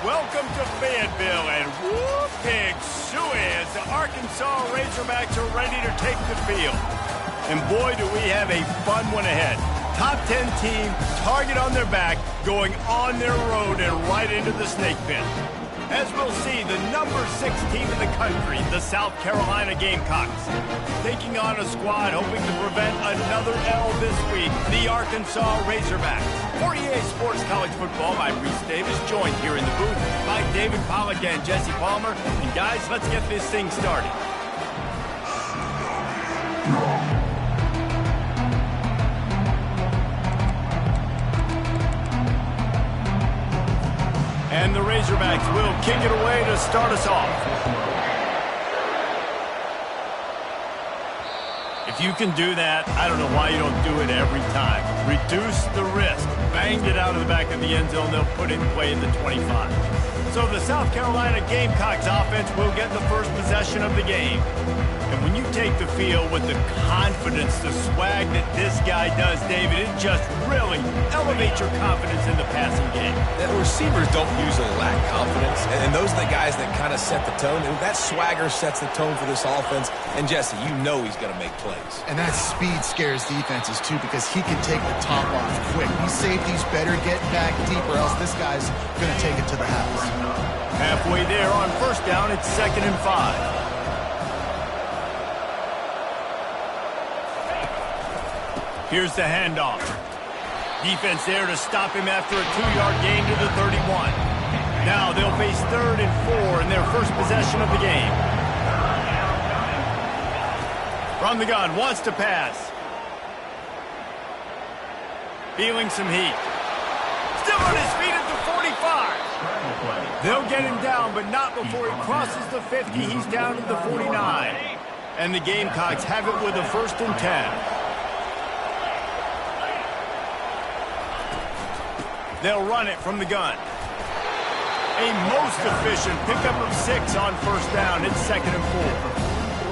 Welcome to Fayetteville, and whoop, big suey as the Arkansas Razorbacks are ready to take the field. And boy, do we have a fun one ahead. Top 10 team, target on their back, going on their road and right into the snake pit. As we'll see, the number 6 team in the country, the South Carolina Gamecocks, taking on a squad hoping to prevent another L this week, the Arkansas Razorbacks. For EA Sports College Football, I'm Reese Davis, joined here in the booth by David Pollack and Jesse Palmer. And guys, let's get this thing started. And the Razorbacks will kick it away to start us off. If you can do that, I don't know why you don't do it every time. Reduce the risk. Banged it out of the back of the end zone. They'll put it in play in the 25. So the South Carolina Gamecocks offense will get the first possession of the game. And when you take the field with the confidence, the swag that this guy does, David, it just really elevates your confidence in the passing game. The receivers don't usually lack confidence, and those are the guys that kind of set the tone. And that swagger sets the tone for this offense. And Jesse, you know he's going to make plays. And that speed scares defenses, too, because he can take the top off quick. These safeties better get back deep, or else this guy's going to take it to the house. Halfway there on first down, it's 2nd and 5. Here's the handoff. Defense there to stop him after a 2-yard gain to the 31. Now they'll face 3rd and 4 in their first possession of the game. From the gun, wants to pass. Feeling some heat. Still on his feet at the 45. They'll get him down, but not before he crosses the 50. He's down to the 49. And the Gamecocks have it with a 1st and 10. They'll run it from the gun. A most efficient pickup of 6 on first down. It's 2nd and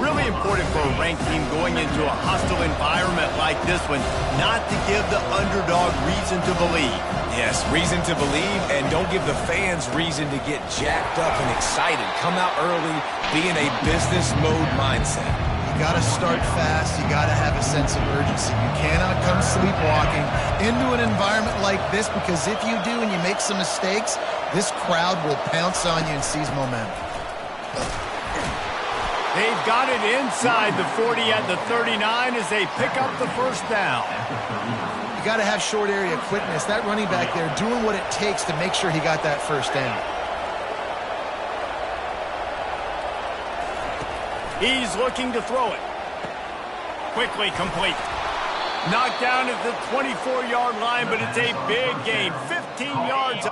4. Really important for a ranked team going into a hostile environment like this one, not to give the underdog reason to believe. Yes, reason to believe, and don't give the fans reason to get jacked up and excited. Come out early, be in a business mode mindset. You got to start fast. You got to have a sense of urgency. You cannot come sleepwalking into an environment like this, because if you do and you make some mistakes, this crowd will pounce on you and seize momentum. They've got it inside the 40 at the 39 as they pick up the first down. You got to have short area quickness. That running back there doing what it takes to make sure he got that first down. He's looking to throw it. Quickly complete. Knocked down at the 24-yard line, but it's a big gain. 15 yards.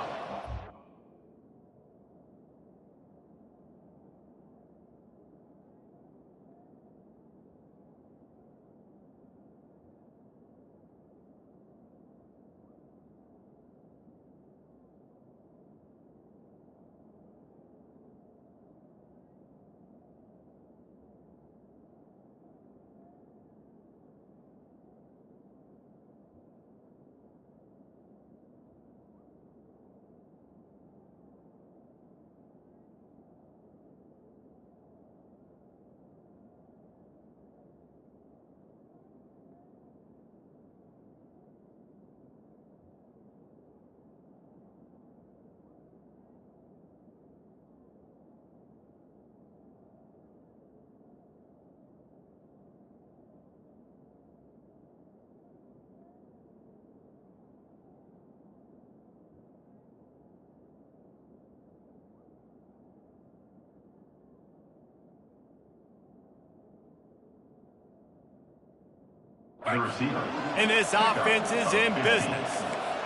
And this offense is in business.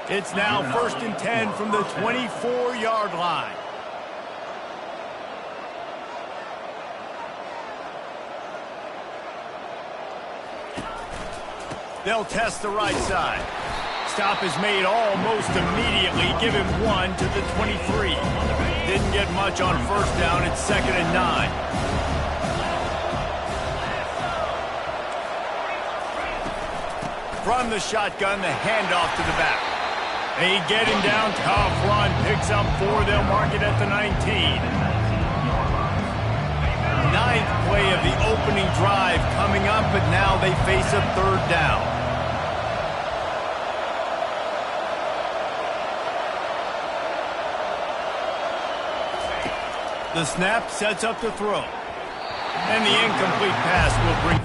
It's now 1st and 10 from the 24-yard line. They'll test the right side. Stop is made almost immediately. Give him 1 to the 23. Didn't get much on first down. It's 2nd and 9. From the shotgun, the handoff to the back. They get him down. Tough run. Picks up 4. They'll mark it at the 19. Ninth play of the opening drive coming up, but now they face a 3rd down. The snap sets up the throw. And the incomplete pass will bring...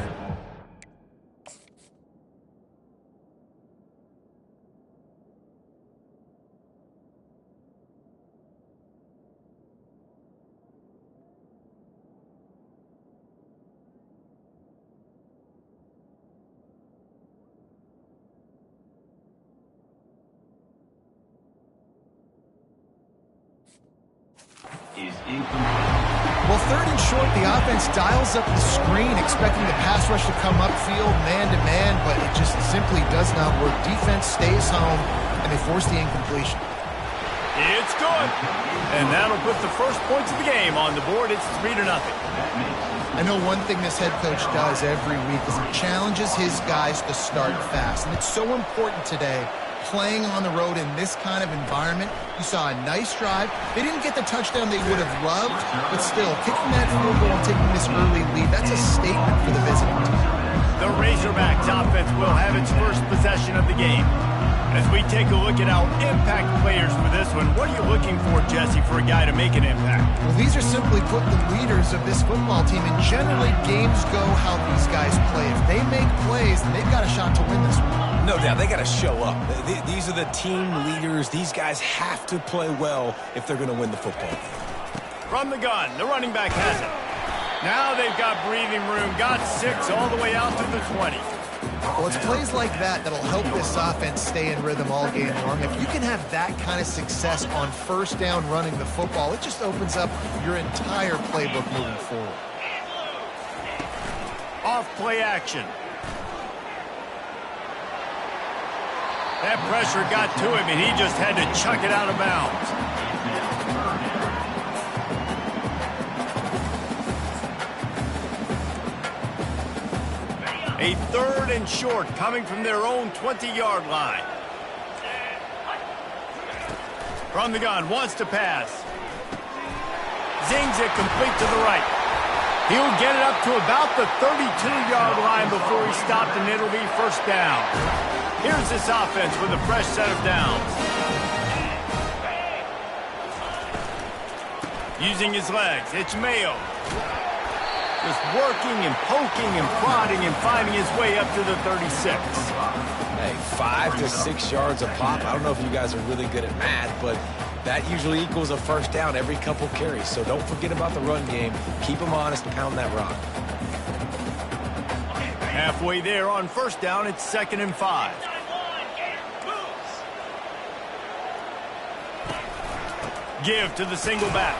Well, 3rd and short, the offense dials up the screen, expecting the pass rush to come upfield, man-to-man, but it just simply does not work. Defense stays home, and they force the incompletion. It's good. And that'll put the first points of the game on the board. It's 3-0. I know one thing this head coach does every week is he challenges his guys to start fast, and it's so important today. Playing on the road in this kind of environment, you saw a nice drive. They didn't get the touchdown they would have loved, but still, kicking that field goal and taking this early lead, that's a statement for the visiting team. The Razorbacks offense will have its first possession of the game. As we take a look at our impact players for this one, what are you looking for, Jesse, for a guy to make an impact? Well, these are simply put the leaders of this football team, and generally games go how these guys play. If they make plays, then they've got a shot to win this one. No doubt, they got to show up. These are the team leaders. These guys have to play well if they're going to win the football game. From the gun, the running back has it. Now they've got breathing room. Got 6 all the way out to the 20. Well, it's plays like that that'll help this offense stay in rhythm all game long. If you can have that kind of success on 1st down running the football, it just opens up your entire playbook moving forward. Off play action. That pressure got to him, and he just had to chuck it out of bounds. A 3rd and short coming from their own 20-yard line. From the gun, wants to pass. Zings it complete to the right. He'll get it up to about the 32-yard line before he stopped, and it'll be 1st down. Here's this offense with a fresh set of downs. Using his legs, it's Mayo. Just working and poking and prodding and finding his way up to the 36. Hey, 5 to 6 yards a pop. I don't know if you guys are really good at math, but that usually equals a 1st down every couple carries. So don't forget about the run game. Keep them honest, pound that rock. Halfway there on 1st down, it's 2nd and 5. Give to the single back.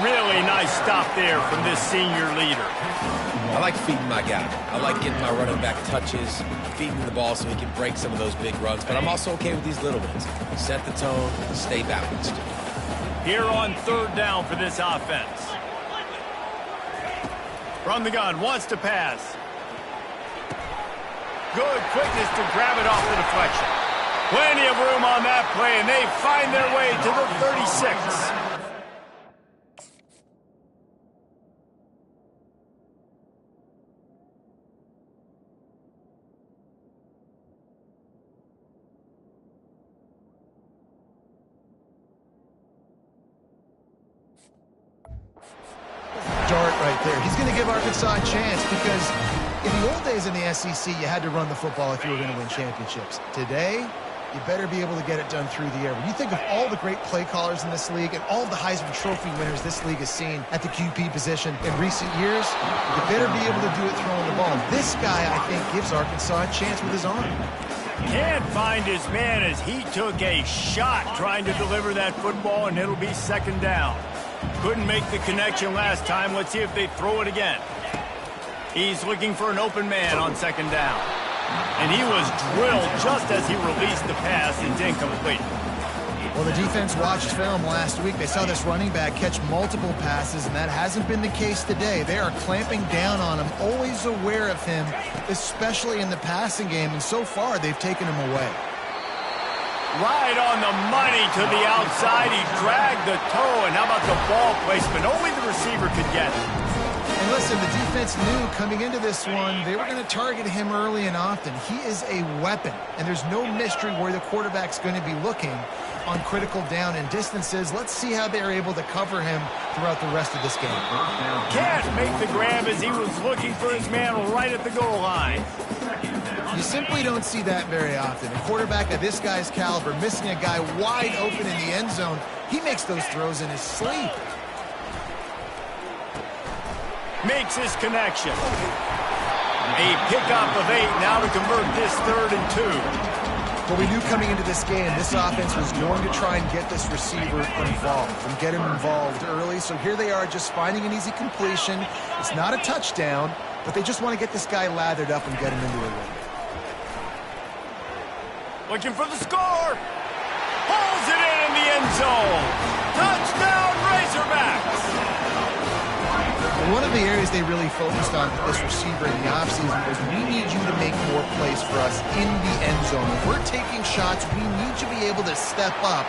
Really nice stop there from this senior leader. I like feeding my guy. I like getting my running back touches, feeding the ball so he can break some of those big runs. But I'm also okay with these little ones. Set the tone, stay balanced. Here on 3rd down for this offense. From the gun, wants to pass. Good quickness to grab it off the deflection. Plenty of room on that play, and they find their way to the 36. Dart right there. He's going to give Arkansas a chance because in the old days in the SEC, you had to run the football if you were going to win championships. Today, you better be able to get it done through the air. When you think of all the great play callers in this league and all of the Heisman Trophy winners this league has seen at the QB position in recent years, you better be able to do it throwing the ball. This guy, I think, gives Arkansas a chance with his arm. Can't find his man as he took a shot trying to deliver that football, and it'll be 2nd down. Couldn't make the connection last time. Let's see if they throw it again. He's looking for an open man on 2nd down. And he was drilled just as he released the pass. It's incomplete. Well, the defense watched film last week. They saw this running back catch multiple passes, and that hasn't been the case today. They are clamping down on him, always aware of him, especially in the passing game, and so far they've taken him away. Right on the money to the outside. He dragged the toe, and how about the ball placement? Only the receiver could get it. And listen, the defense knew coming into this one, they were going to target him early and often. He is a weapon, and there's no mystery where the quarterback's going to be looking on critical down and distances. Let's see how they're able to cover him throughout the rest of this game. Can't make the grab as he was looking for his man right at the goal line. You simply don't see that very often. A quarterback of this guy's caliber missing a guy wide open in the end zone. He makes those throws in his sleep. Makes his connection. A pickup of 8 now to convert this 3rd and 2. But we knew coming into this game, this offense was going to try and get this receiver involved and get him involved early. So here they are just finding an easy completion. It's not a touchdown, but they just want to get this guy lathered up and get him into a win. Looking for the score. Pulls it in the end zone. Touchdown, Razorbacks. One of the areas they really focused on with this receiver in the offseason was we need you to make more plays for us in the end zone. If we're taking shots, we need you to be able to step up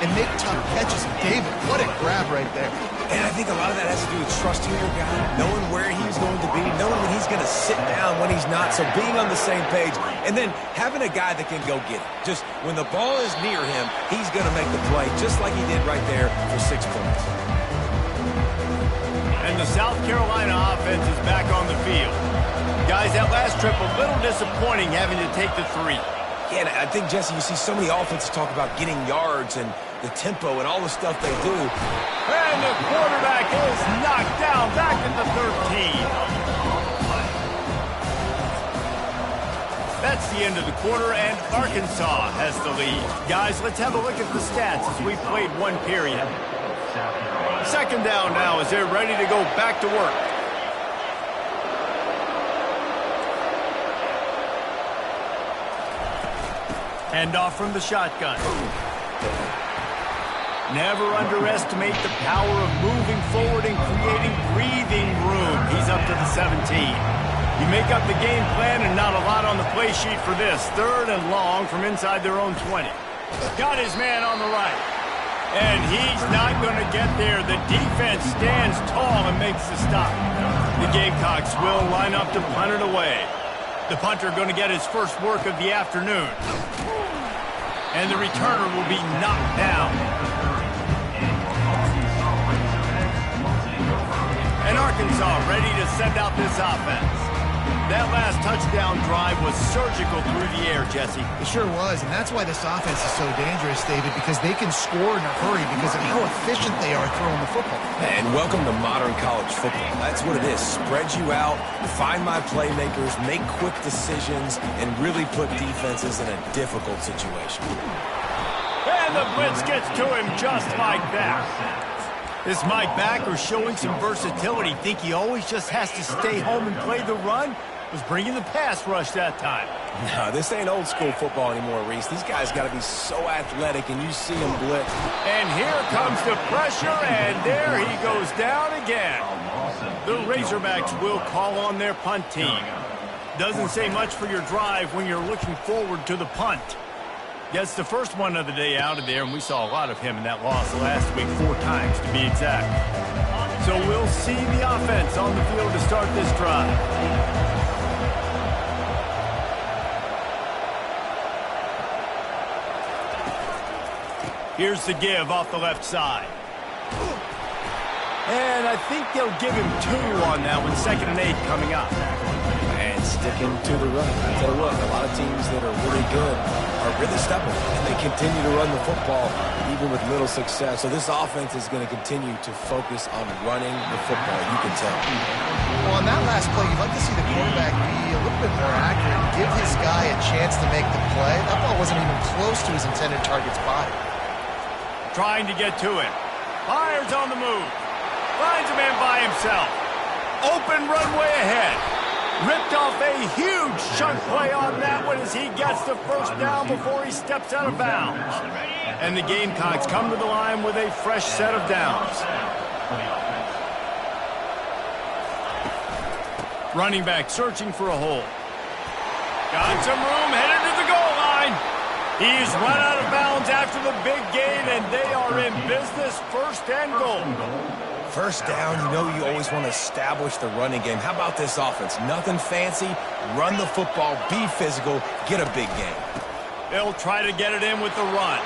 and make tough catches. And David, what a grab right there. And I think a lot of that has to do with trusting your guy, knowing where he's going to be, knowing when he's going to sit down, when he's not, so being on the same page, and then having a guy that can go get it. Just when the ball is near him, he's going to make the play, just like he did right there for 6 points. And the South Carolina offense is back on the field. Guys, that last trip a little disappointing having to take the 3. Yeah, and I think, Jesse, you see so many offenses talk about getting yards and the tempo and all the stuff they do. And the quarterback is knocked down back at the 13. That's the end of the quarter, and Arkansas has the lead. Guys, let's have a look at the stats as we played 1 period. 2nd down now as they're ready to go back to work. Hand off from the shotgun. Never underestimate the power of moving forward and creating breathing room. He's up to the 17. You make up the game plan and not a lot on the play sheet for this. 3rd and long from inside their own 20. Got his man on the right. And he's not going to get there. The defense stands tall and makes the stop. The Gamecocks will line up to punt it away. The punter going to get his first work of the afternoon. And the returner will be knocked down. And Arkansas ready to send out this offense. That last touchdown drive was surgical through the air, Jesse. It sure was, and that's why this offense is so dangerous, David, because they can score in a hurry because of how efficient they are throwing the football. And welcome to modern college football. That's what it is. Spread you out, find my playmakers, make quick decisions, and really put defenses in a difficult situation. And the blitz gets to him just like that. This Mike backer showing some versatility. Think he always just has to stay home and play the run? Was bringing the pass rush that time. No, this ain't old school football anymore, Reese. These guys got to be so athletic, and you see them blitz. And here comes the pressure, and there he goes down again. The Razorbacks will call on their punt team. Doesn't say much for your drive when you're looking forward to the punt. Gets the first one of the day out of there, and we saw a lot of him in that loss last week, 4 times to be exact. So we'll see the offense on the field to start this drive. Here's the give off the left side. And I think they'll give him 2 on that one, 2nd and 8 coming up. And sticking to the run. I tell you what, a lot of teams that are really good are really stubborn, and they continue to run the football even with little success. So this offense is going to continue to focus on running the football, you can tell. Well, on that last play, you'd like to see the quarterback be a little bit more accurate, give his guy a chance to make the play. That ball wasn't even close to his intended target's body. Trying to get to it. Fires on the move. Finds a man by himself. Open runway ahead. Ripped off a huge chunk play on that one as he gets the first down before he steps out of bounds. And the Gamecocks come to the line with a fresh set of downs. Running back searching for a hole. Got some room, headed to the goal line. He's run out of bounds after the big gain, and they are in business, 1st and goal. First down, you know you always want to establish the running game. How about this offense? Nothing fancy. Run the football, be physical, get a big gain. They'll try to get it in with the run.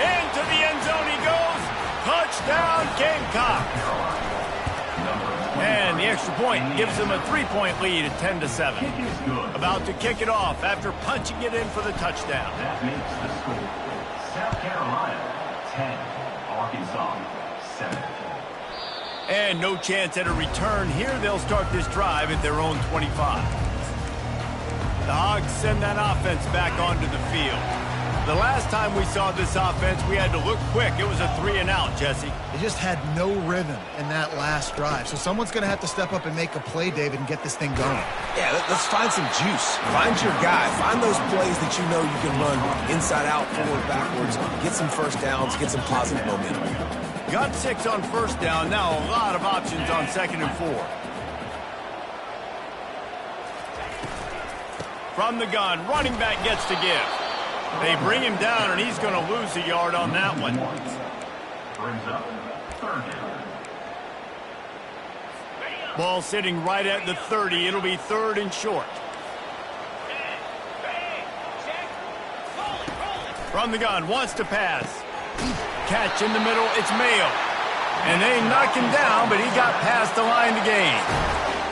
Into the end zone he goes. Touchdown, Gamecock. And the extra point gives them a 3-point lead at 10-7. About to kick it off after punching it in for the touchdown. That makes the score South Carolina 10, Arkansas 7. And no chance at a return here. They'll start this drive at their own 25. The Hogs send that offense back onto the field. The last time we saw this offense, we had to look quick. It was a 3-and-out, Jesse. They just had no rhythm in that last drive. So someone's going to have to step up and make a play, David, and get this thing going. Yeah, let's find some juice. Find your guy. Find those plays that you know you can run inside out, forward, backwards. Get some first downs. Get some positive momentum. Got 6 on first down. Now a lot of options on 2nd and 4. From the gun, running back gets to give. They bring him down, and he's going to lose a yard on that one. Brings up 3rd down. Ball sitting right at the 30. It'll be 3rd and short. From the gun, wants to pass. Catch in the middle, it's Mayo. And they knock him down, but he got past the line to gain.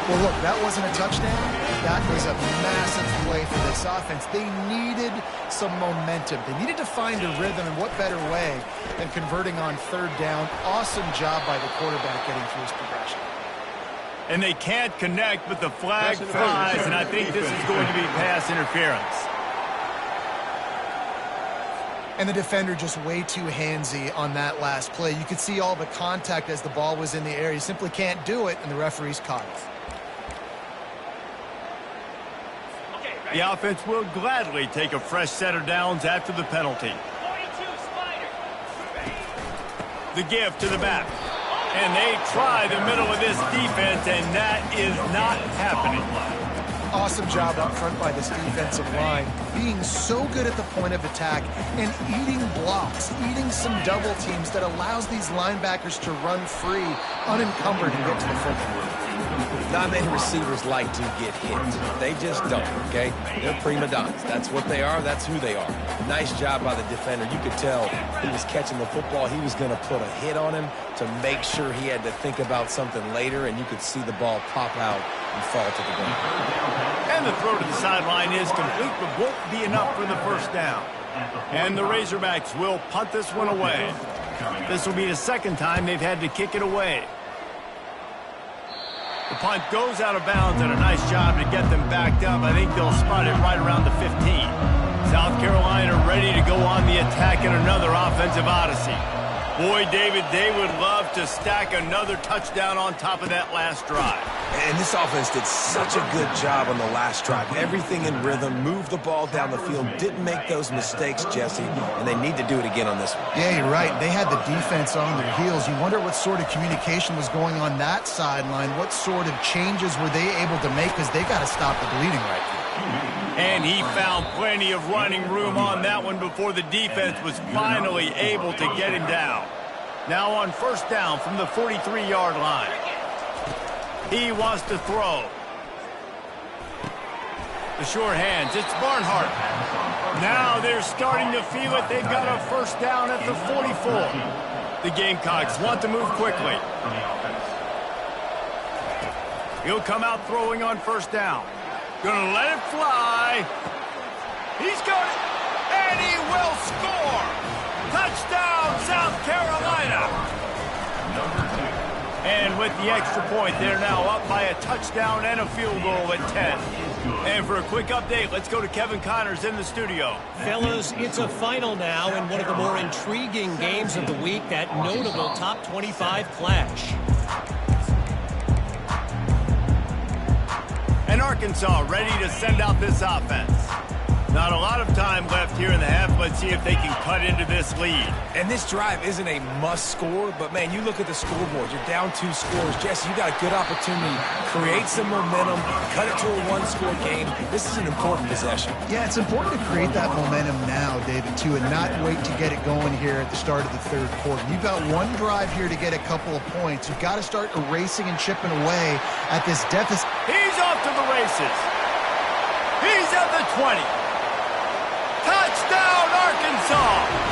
Well, look, that wasn't a touchdown. That was a massive play for this offense. They needed some momentum. They needed to find a rhythm, and what better way than converting on 3rd down. Awesome job by the quarterback getting through his progression. And they can't connect, but the flag flies, and I think this is going to be pass interference. And the defender just way too handsy on that last play. You could see all the contact as the ball was in the air. You simply can't do it, and the referees caught it. The offense will gladly take a fresh set of downs after the penalty. The give to the back. And they try the middle of this defense, and that is not happening. Awesome job up front by this defensive line, being so good at the point of attack and eating blocks, eating some double teams that allows these linebackers to run free, unencumbered, and get to the football. Not many receivers like to get hit. They just don't, okay? They're prima donnas. That's what they are. That's who they are. Nice job by the defender. You could tell he was catching the football. He was going to put a hit on him to make sure he had to think about something later, and you could see the ball pop out and fall to the ground. And the throw to the sideline is complete, but won't be enough for the first down. And the Razorbacks will punt this one away. This will be the 2nd time they've had to kick it away. The punt goes out of bounds, and a nice job to get them backed up. I think they'll spot it right around the 15. South Carolina ready to go on the attack in another offensive odyssey. Boy, David, they would love to stack another touchdown on top of that last drive. And this offense did such a good job on the last drive. Everything in rhythm, moved the ball down the field, didn't make those mistakes, Jesse, and they need to do it again on this one. Yeah, you're right. They had the defense on their heels. You wonder what sort of communication was going on that sideline. What sort of changes were they able to make, because they got to stop the bleeding right now. And he found plenty of running room on that one before the defense was finally able to get him down. Now on first down from the 43-yard line. He wants to throw. The short hands, it's Barnhart. Now they're starting to feel it. They've got a first down at the 44. The Gamecocks want to move quickly. He'll come out throwing on first down. Gonna let it fly. He's got it, and he will score. Touchdown, South Carolina. And with the extra point, they're now up by a touchdown and a field goal at 10. And for a quick update, let's go to Kevin Connors in the studio. Fellas, it's a final now in one of the more intriguing games of the week, that notable top 25 clash. And Arkansas ready to send out this offense. Not a lot of time left here in the half. Let's see if they can cut into this lead. And this drive isn't a must score, but man, you look at the scoreboard. You're down 2 scores. Jesse, you got a good opportunity. Create some momentum. Cut it to a 1-score game. This is an important possession. Yeah, it's important to create that momentum now, David, too, and not wait to get it going here at the start of the third quarter. You've got one drive here to get a couple of points. You've got to start erasing and chipping away at this deficit. He's off to the races. He's at the 20. Touchdown, Arkansas!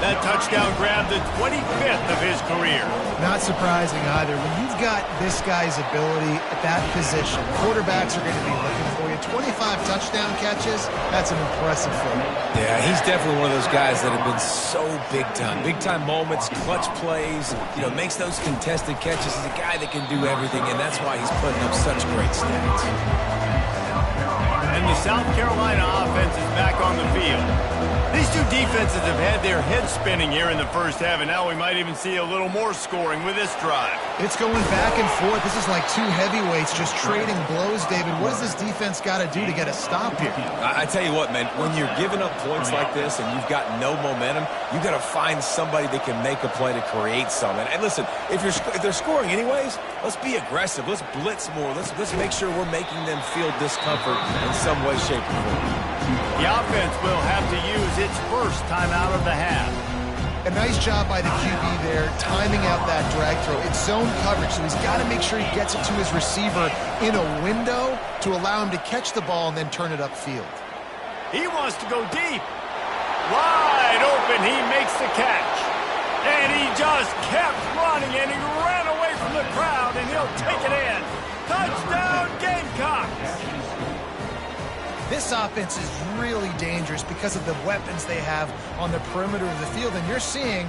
That touchdown grabbed the 25th of his career. Not surprising either. When you've got this guy's ability at that position, quarterbacks are going to be looking for you. 25 touchdown catches, that's an impressive feat. Yeah, he's definitely one of those guys that have been so big time. Big time moments, clutch plays, makes those contested catches. He's a guy that can do everything, and that's why he's putting up such great stats. And the South Carolina offense is back on the field. These two defenses have had their heads spinning here in the first half, and now we might even see a little more scoring with this drive. It's going back and forth. This is like two heavyweights just trading blows, David. What does this defense got to do to get a stop here? I tell you what, man, when you're giving up points like this and you've got no momentum, you got to find somebody that can make a play to create some. And listen, if they're scoring anyways, let's be aggressive. Let's blitz more. Let's make sure we're making them feel discomfort in some way, shape, or form. The offense will have to use its first timeout of the half. A nice job by the QB there, timing out that drag throw. It's zone coverage, so he's got to make sure he gets it to his receiver in a window to allow him to catch the ball and then turn it upfield. He wants to go deep. Wide open, he makes the catch. And he just kept running, and he ran away from the crowd, and he'll take it in. Touchdown, Gamecocks! This offense is really dangerous because of the weapons they have on the perimeter of the field. And you're seeing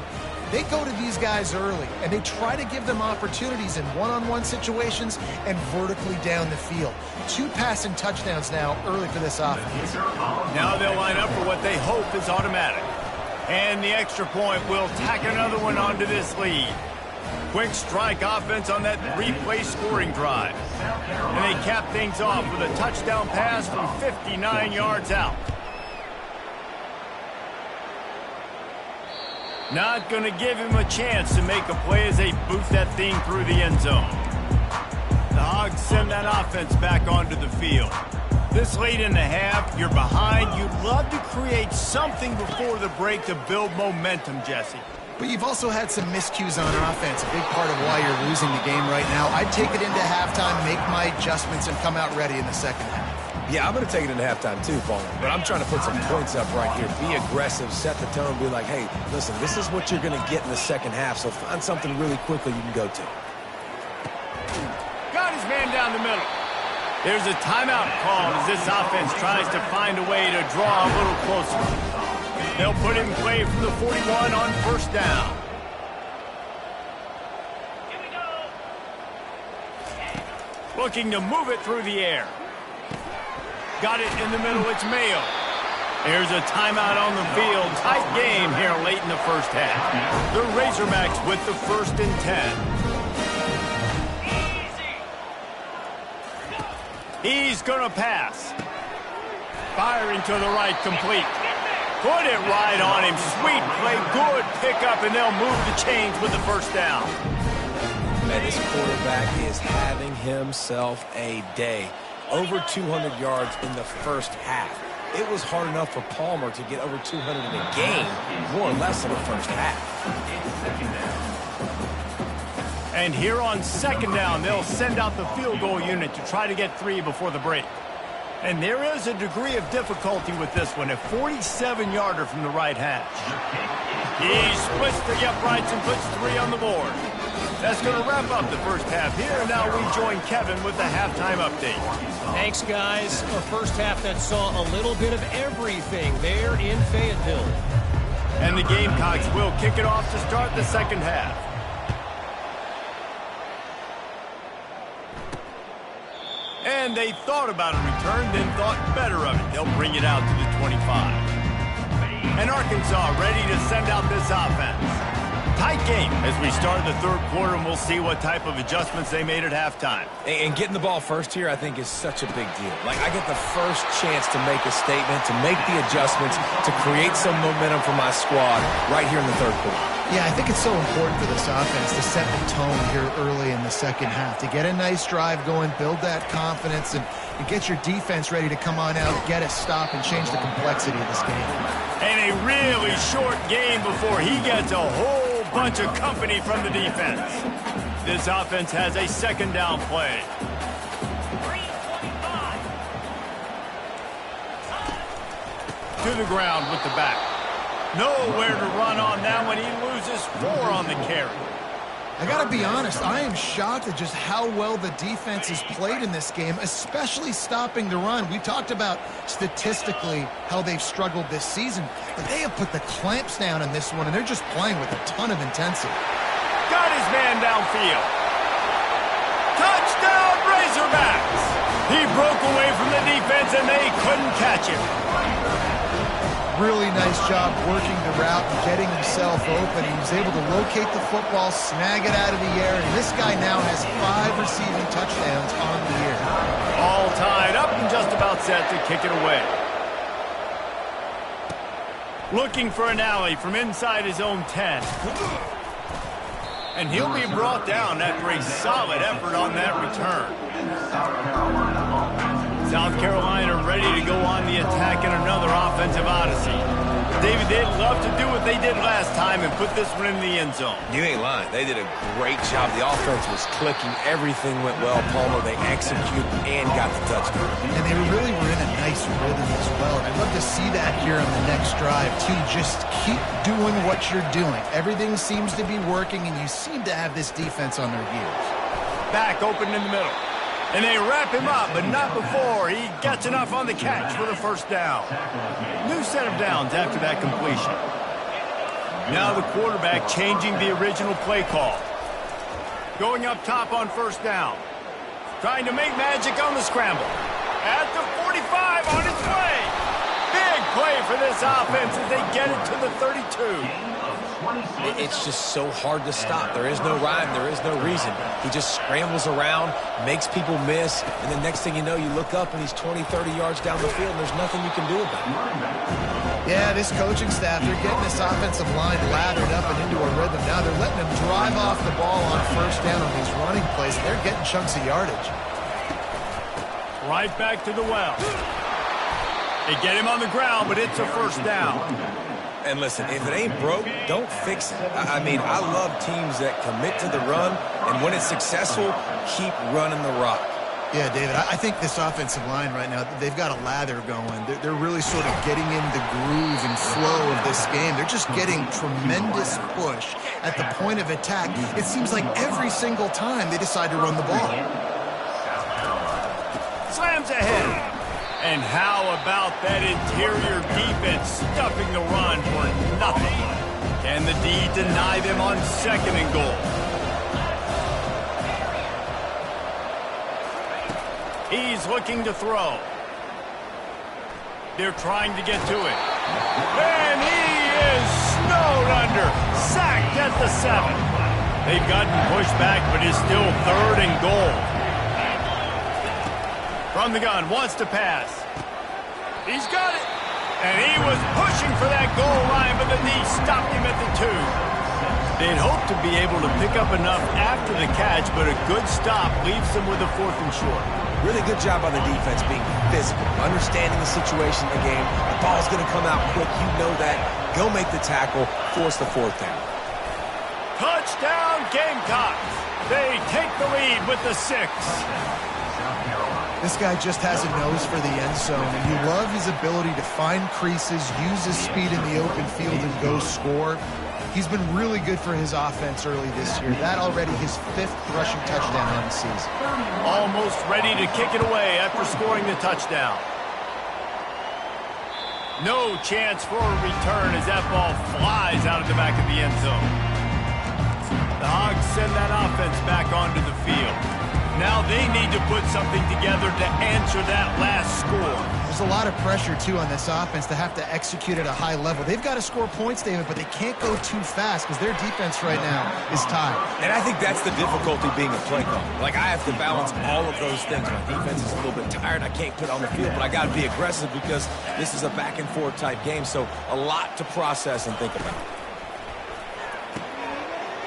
they go to these guys early, and they try to give them opportunities in one-on-one situations and vertically down the field. 2 passing touchdowns now early for this offense. Now they'll line up for what they hope is automatic. And the extra point will tack another one onto this lead. Quick strike offense on that 3-play scoring drive. And they cap things off with a touchdown pass from 59 yards out. Not going to give him a chance to make a play as they boot that thing through the end zone. The Hogs send that offense back onto the field. This late in the half, you're behind. You'd love to create something before the break to build momentum, Jesse. But you've also had some miscues on offense, a big part of why you're losing the game right now. I'd take it into halftime, make my adjustments, and come out ready in the second half. Yeah, I'm going to take it into halftime too, Paul. But I'm trying to put some points up right here. Be aggressive, set the tone, be like, hey, listen, this is what you're going to get in the second half, so find something really quickly you can go to. Got his man down the middle. There's a timeout called as this offense tries to find a way to draw a little closer. They'll put him in play from the 41 on first down. Here we go. Looking to move it through the air. Got it in the middle. It's Mayo. There's a timeout on the field. Tight game here late in the first half. The Razorbacks with the 1st and 10. He's going to pass. Firing to the right, complete. Put it right on him. Sweet play, good pickup, and they'll move the chains with the first down. Man, this quarterback is having himself a day. Over 200 yards in the first half. It was hard enough for Palmer to get over 200 in a game, more or less in the first half. And here on second down, they'll send out the field goal unit to try to get 3 before the break. And there is a degree of difficulty with this one, a 47-yarder from the right hash. He splits the uprights and puts 3 on the board. That's going to wrap up the first half here. And now we join Kevin with the halftime update. Thanks, guys. A first half that saw a little bit of everything there in Fayetteville. And the Gamecocks will kick it off to start the second half. And they thought about a return, then thought better of it. They'll bring it out to the 25. And Arkansas ready to send out this offense. Tight game as we start the third quarter, and we'll see what type of adjustments they made at halftime. And getting the ball first here, I think, is such a big deal. Like, I get the first chance to make a statement, to make the adjustments, to create some momentum for my squad right here in the third quarter. Yeah, I think it's so important for this offense to set the tone here early in the second half, to get a nice drive going, build that confidence, and get your defense ready to come on out, get a stop, and change the complexity of this game. And a really short game before he gets a whole bunch of company from the defense. This offense has a second down play. To the ground with the back. Nowhere to run on that one. He loses 4 on the carry. I got to be honest, I am shocked at just how well the defense has played in this game, especially stopping the run. We talked about statistically how they've struggled this season, but they have put the clamps down in this one, and they're just playing with a ton of intensity. Got his man downfield. Touchdown, Razorbacks! He broke away from the defense, and they couldn't catch him. Really nice job working the route and getting himself open. He was able to locate the football, snag it out of the air, and this guy now has 5 receiving touchdowns on the year. All tied up and just about set to kick it away. Looking for an alley from inside his own 10. And he'll be brought down after a solid effort on that return. South Carolina ready to go on the attack in another offensive odyssey. David, they'd love to do what they did last time and put this one in the end zone. You ain't lying. They did a great job. The offense was clicking. Everything went well. Palmer, they executed and got the touchdown. And they really were in a nice rhythm as well. And I'd love to see that here on the next drive, too. Just keep doing what you're doing. Everything seems to be working, and you seem to have this defense on their heels. Back open in the middle. And they wrap him up, but not before he gets enough on the catch for the first down. New set of downs after that completion. Now the quarterback changing the original play call. Going up top on first down. Trying to make magic on the scramble. At the 45 on its way. Big play for this offense as they get it to the 32. It's just so hard to stop. There is no rhyme. There is no reason. He just scrambles around, makes people miss, and the next thing you know, you look up and he's 20, 30 yards down the field, and there's nothing you can do about it. Yeah, this coaching staff, they're getting this offensive line lathered up and into a rhythm. Now they're letting them drive off the ball on first down on these running plays. They're getting chunks of yardage. Right back to the well. They get him on the ground, but it's a first down. And listen, if it ain't broke, don't fix it. I mean, I love teams that commit to the run, and when it's successful, keep running the rock. Yeah, David, I think this offensive line right now, they've got a lather going. They're really sort of getting in the groove and flow of this game. They're just getting tremendous push at the point of attack. It seems like every single time they decide to run the ball. Slams ahead. And how about that interior defense stuffing the run for nothing? Can the D deny them on second and goal? He's looking to throw. They're trying to get to it. And he is snowed under. Sacked at the 7. They've gotten pushed back, but it's still third and goal. From the gun, wants to pass. He's got it. And he was pushing for that goal line, but the D stopped him at the 2. They'd hoped to be able to pick up enough after the catch, but a good stop leaves them with a 4th and short. Really good job on the defense being physical, understanding the situation in the game. The ball's going to come out quick. You know that. Go make the tackle, force the 4th down. Touchdown, Gamecocks. They take the lead with the 6. This guy just has a nose for the end zone, and you love his ability to find creases, use his speed in the open field, and go score. He's been really good for his offense early this year. That already his 5th rushing touchdown on the season. Almost ready to kick it away after scoring the touchdown. No chance for a return as that ball flies out of the back of the end zone. The Hogs send that offense back onto the field. Now they need to put something together to answer that last score. There's a lot of pressure, too, on this offense to have to execute at a high level. They've got to score points, David, but they can't go too fast because their defense right now is tired. And I think that's the difficulty being a play caller. Like, I have to balance all of those things. My defense is a little bit tired. I can't put on the field, but I got to be aggressive because this is a back-and-forth type game, so a lot to process and think about.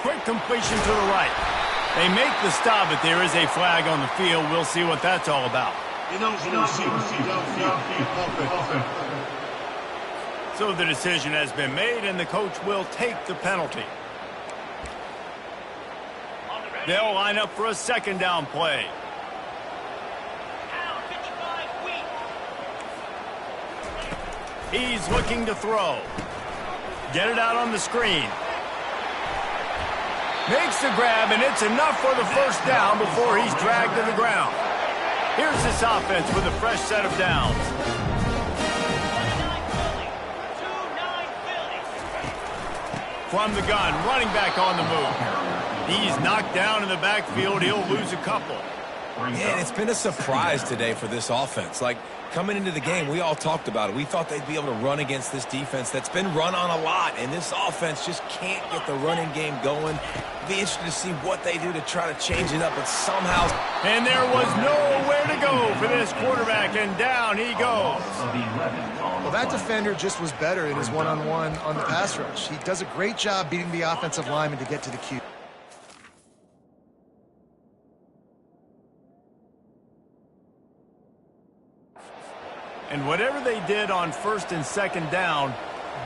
Quick completion to the right. They make the stop, but there is a flag on the field. We'll see what that's all about. So the decision has been made, and the coach will take the penalty. They'll line up for a second down play. He's looking to throw. Get it out on the screen. Makes the grab, and it's enough for the first down before he's dragged to the ground. Here's this offense with a fresh set of downs. From the gun, running back on the move. He's knocked down in the backfield. He'll lose a couple. Yeah, and it's been a surprise today for this offense. Like, coming into the game, we all talked about it. We thought they'd be able to run against this defense that's been run on a lot, and this offense just can't get the running game going. Be interested to see what they do to try to change it up, but somehow... And there was nowhere to go for this quarterback, and down he goes. Well, that defender just was better in his one-on-one on the pass rush. He does a great job beating the offensive lineman to get to the QB. And whatever they did on first and second down,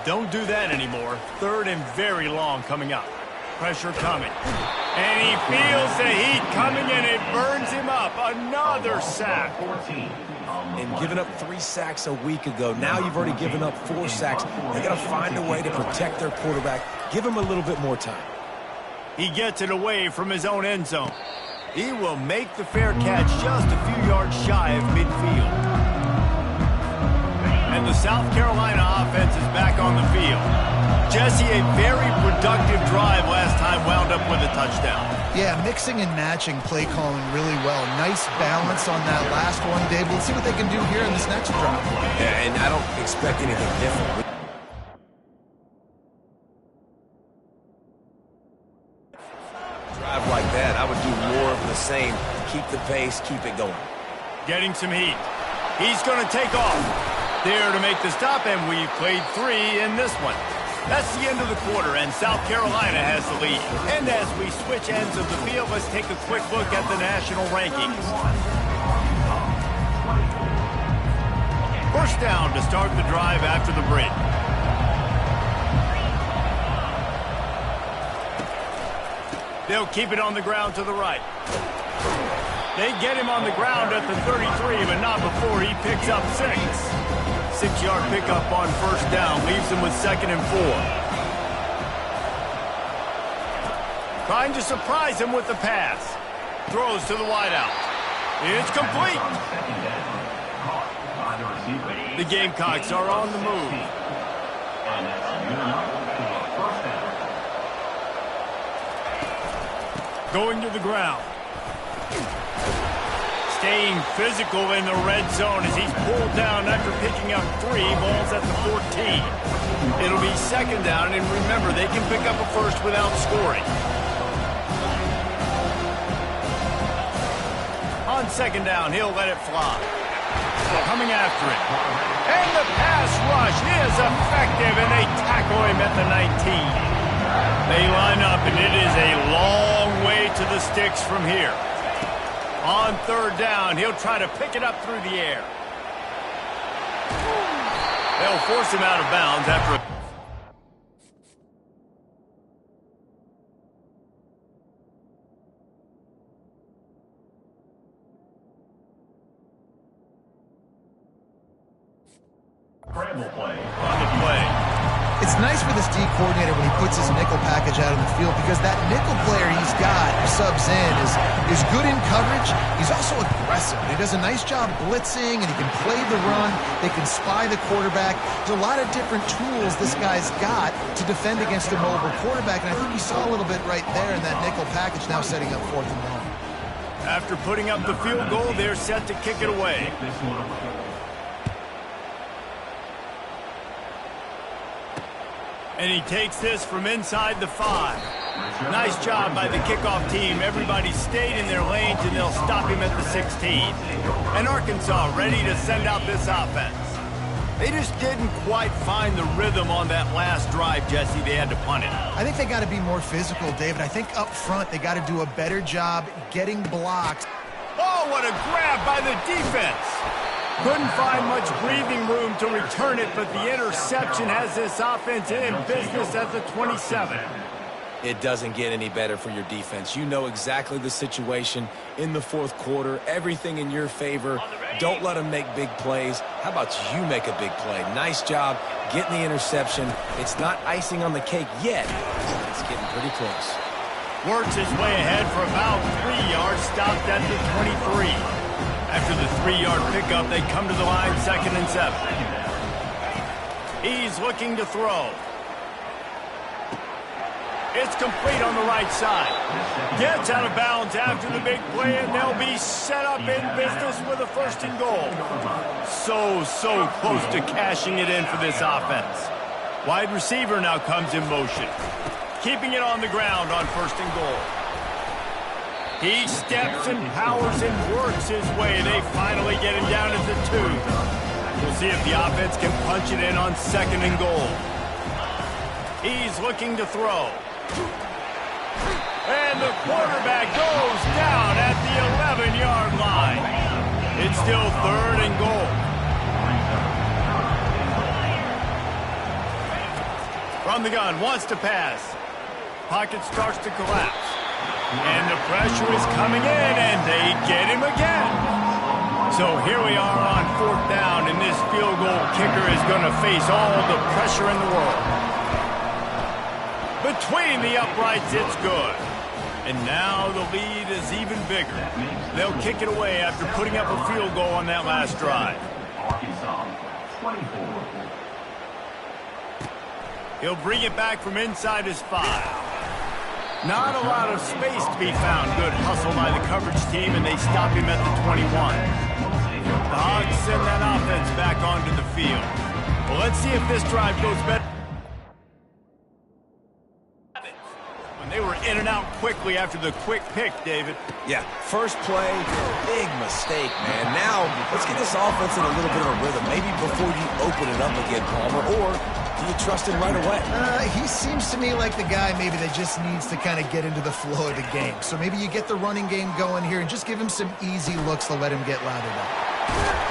don't do that anymore. Third and very long coming up. Pressure coming. And he feels the heat coming, and it burns him up. Another sack. And giving up 3 sacks a week ago. Now you've already given up 4 sacks. They got to find a way to protect their quarterback. Give him a little bit more time. He gets it away from his own end zone. He will make the fair catch just a few yards shy of midfield. And the South Carolina offense is back on the field. Jesse, a very productive drive last time wound up with a touchdown. Yeah, mixing and matching play calling really well. Nice balance on that last one, Dave. Let's see what they can do here in this next drive. Yeah, and I don't expect anything different. Drive like that, I would do more of the same. Keep the pace, keep it going. Getting some heat. He's going to take off. There to make the stop, and we've played 3 in this one. That's the end of the quarter, and South Carolina has the lead. And as we switch ends of the field, let's take a quick look at the national rankings. First down to start the drive after the break. They'll keep it on the ground to the right. They get him on the ground at the 33, but not before he picks up 6. 6-yard pickup on first down leaves him with 2nd and 4. Trying to surprise him with the pass. Throws to the wideout. It's complete. The Gamecocks are on the move. Going to the ground. Staying physical in the red zone as he's pulled down after picking up 3 balls at the 14. It'll be 2nd down, and remember, they can pick up a first without scoring. On 2nd down, he'll let it fly. Coming after it. And the pass rush is effective, and they tackle him at the 19. They line up, and it is a long way to the sticks from here. On 3rd down, he'll try to pick it up through the air. They'll force him out of bounds after a... Scramble play. On the play. It's nice for this D coordinator when he puts his nickel package out on the field because that nickel player he's got who subs in is good in coverage. He's also aggressive. He does a nice job blitzing, and he can play the run. They can spy the quarterback. There's a lot of different tools this guy's got to defend against a mobile quarterback, and I think you saw a little bit right there in that nickel package now setting up 4th and long. After putting up the field goal, they're set to kick it away. And he takes this from inside the 5. Nice job by the kickoff team. Everybody stayed in their lanes, and they'll stop him at the 16. And Arkansas ready to send out this offense. They just didn't quite find the rhythm on that last drive, Jesse. They had to punt it. I think they got to be more physical, David. I think up front they got to do a better job getting blocks. Oh, what a grab by the defense. Couldn't find much breathing room to return it, but the interception has this offense in business at the 27. It doesn't get any better for your defense. You know exactly the situation in the 4th quarter. Everything in your favor. Don't let them make big plays. How about you make a big play? Nice job getting the interception. It's not icing on the cake yet. It's getting pretty close. Works his way ahead for about 3 yards, stopped at the 23. After the 3-yard pickup, they come to the line 2nd and 7. He's looking to throw. It's complete on the right side. Gets out of bounds after the big play, and they'll be set up in business with a 1st and goal. So close to cashing it in for this offense. Wide receiver now comes in motion. Keeping it on the ground on 1st and goal. He steps and powers and works his way. They finally get him down at the 2. We'll see if the offense can punch it in on 2nd and goal. He's looking to throw. And the quarterback goes down at the 11-yard line. It's still 3rd and goal. From the gun, wants to pass. Pocket starts to collapse. And the pressure is coming in, and they get him again. So here we are on 4th down, and this field goal kicker is going to face all the pressure in the world. Between the uprights, it's good. And now the lead is even bigger. They'll kick it away after putting up a field goal on that last drive. Arkansas, 24. He'll bring it back from inside his 5. Not a lot of space to be found. Good hustle by the coverage team, and they stop him at the 21. The Hogs send that offense back onto the field. Well, let's see if this drive goes better. When they were in and out quickly after the quick pick, David. Yeah, first play, big mistake, man. Now, let's get this offense in a little bit of a rhythm. Maybe before you open it up again, Palmer, or do you trust him right away? He seems to me like the guy maybe that just needs to kind of get into the flow of the game. So maybe you get the running game going here and just give him some easy looks to let him get lathered up.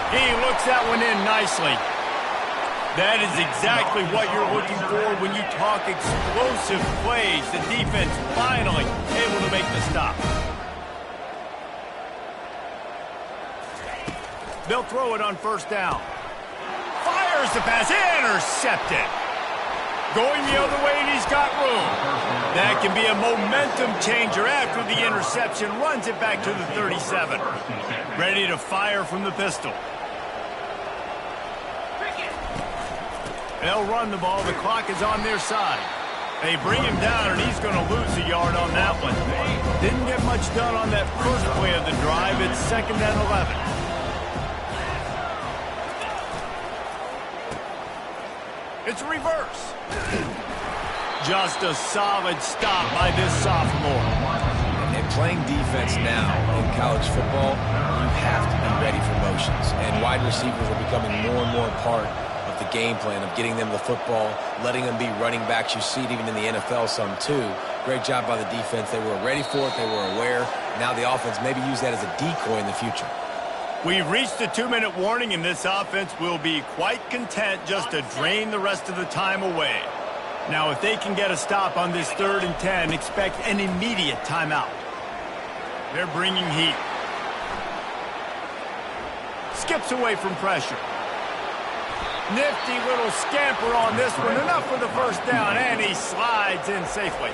He looks that one in nicely. That is exactly what you're looking for when you talk explosive plays. The defense finally able to make the stop. They'll throw it on 1st down. Fires the pass, intercepted. Going the other way, and he's got room. That can be a momentum changer after the interception. Runs it back to the 37. Ready to fire from the pistol. They'll run the ball. The clock is on their side. They bring him down, and he's going to lose a yard on that one. Didn't get much done on that first play of the drive. It's 2nd and 11. It's reverse. Just a solid stop by this sophomore. And playing defense now in college football, you have to be ready for motions. And wide receivers are becoming more and more part of the game plan of getting them the football, letting them be running backs. You see it even in the NFL some too. Great job by the defense. They were ready for it. They were aware. Now the offense maybe use that as a decoy in the future. We've reached the 2-minute warning, and this offense will be quite content just to drain the rest of the time away. Now, if they can get a stop on this 3rd and 10, expect an immediate timeout. They're bringing heat. Skips away from pressure. Nifty little scamper on this one. Enough for the first down, and he slides in safely.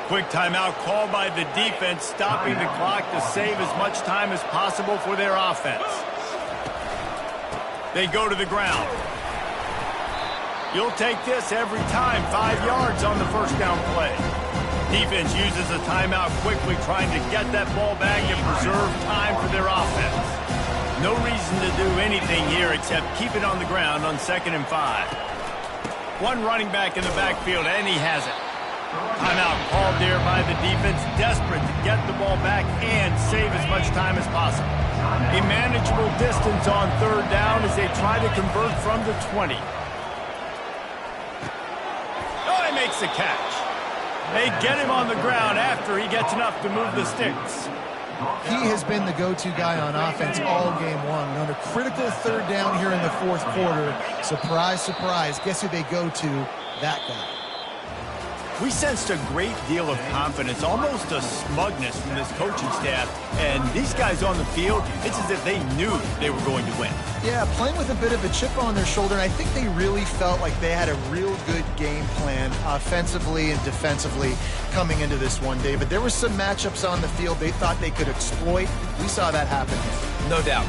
Quick timeout called by the defense, stopping the clock to save as much time as possible for their offense. They go to the ground. You'll take this every time. 5 yards on the first down play. Defense uses a timeout quickly, trying to get that ball back and preserve time for their offense. No reason to do anything here except keep it on the ground on 2nd and 5. One running back in the backfield, and he has it. Timeout called there by the defense, desperate to get the ball back and save as much time as possible. A manageable distance on 3rd down as they try to convert from the 20. Oh, he makes the catch. They get him on the ground after he gets enough to move the sticks. He has been the go-to guy on offense all game long. On a critical 3rd down here in the 4th quarter, surprise, surprise, guess who they go to? That guy. We sensed a great deal of confidence, almost a smugness from this coaching staff. And these guys on the field, it's as if they knew they were going to win. Yeah, playing with a bit of a chip on their shoulder, and I think they really felt like they had a real good game plan offensively and defensively coming into this one, David. There were some matchups on the field they thought they could exploit. We saw that happen. No doubt.